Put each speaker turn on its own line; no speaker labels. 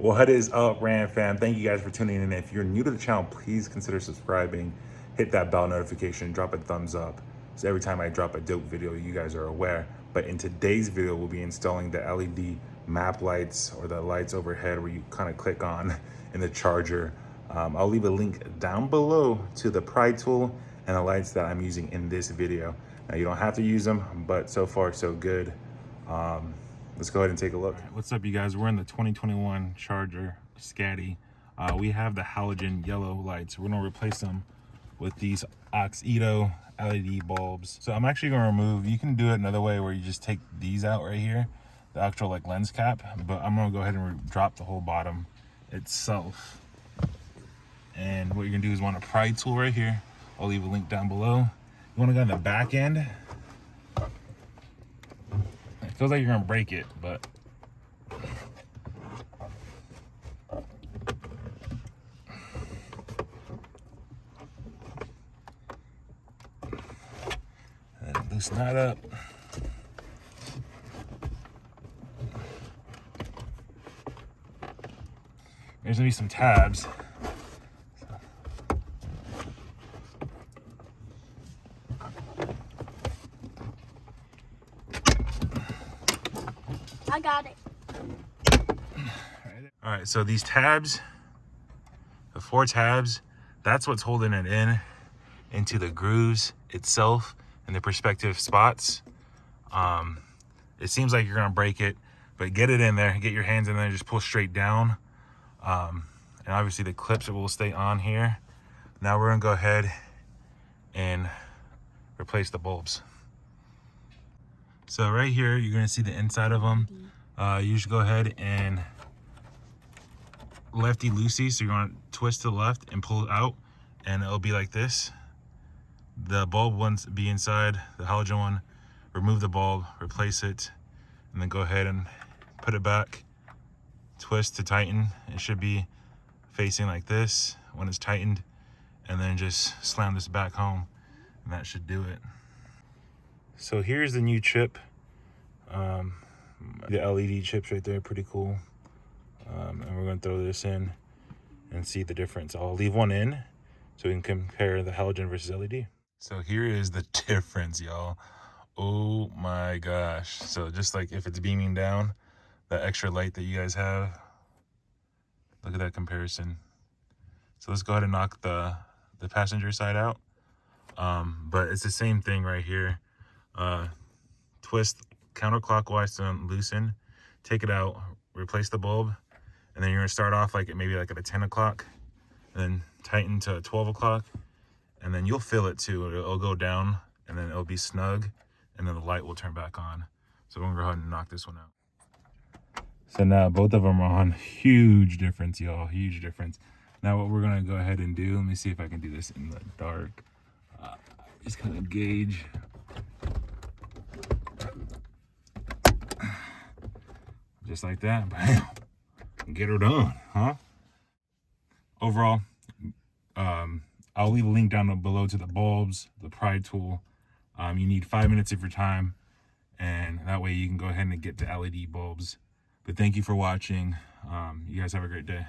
What is up, Ram fam? Thank you guys for tuning in. If you're new to the channel, please consider subscribing, hit that bell notification, drop a thumbs up, so every time I drop a dope video, you guys are aware. But in today's video, we'll be installing the LED map lights, or the lights overhead where you kind of click on in the charger. I'll leave a link down below to the pry tool and the lights that I'm using in this video. Now, you don't have to use them, but so far so good. Let's go ahead and take a look. Right, what's up, you guys? We're in the 2021 Charger Scatty. We have the halogen yellow lights. We're gonna replace them with these Auxito LED bulbs. So I'm actually gonna remove, you can do it another way where you just take these out right here, the actual like lens cap, but I'm gonna go ahead and drop the whole bottom itself. And what you're gonna do is want a pry tool right here. I'll leave a link down below. You wanna go on the back end. It feels like you're gonna break it, but and loosen that up. There's gonna be some tabs.
I got it.
All right, so these tabs, the 4 tabs, that's what's holding it into the grooves itself and the perspective spots. It seems like you're gonna break it, but get it in there, get your hands in there, just pull straight down. And obviously the clips will stay on here. Now we're gonna go ahead and replace the bulbs. So right here, you're gonna see the inside of them. You should go ahead and lefty loosey, so you're gonna twist to the left and pull it out, and it'll be like this. The bulb ones be inside, the halogen one. Remove the bulb, replace it, and then go ahead and put it back. Twist to tighten. It should be facing like this when it's tightened, and then just slam this back home, and that should do it. So here's the new chip. The LED chips right there, pretty cool. And we're gonna throw this in and see the difference. I'll leave one in so we can compare the halogen versus LED. So here is the difference, y'all. Oh my gosh. So just like if it's beaming down, that extra light that you guys have, look at that comparison. So let's go ahead and knock the passenger side out. But it's the same thing right here. Twist counterclockwise to loosen, take it out, replace the bulb, and then you're gonna start off like maybe like at a 10 o'clock, and then tighten to 12 o'clock, and then you'll feel it too. It'll go down, and then it'll be snug, and then the light will turn back on. So we're gonna go ahead and knock this one out. So now both of them are on. Huge difference, y'all, huge difference. Now what we're gonna go ahead and do, let me see if I can do this in the dark. Just kind of gauge. Just like that, bam. Get her done, huh? Overall, I'll leave a link down below to the bulbs, the pry tool. You need 5 minutes of your time, and that way you can go ahead and get the LED bulbs. But thank you for watching. You guys have a great day.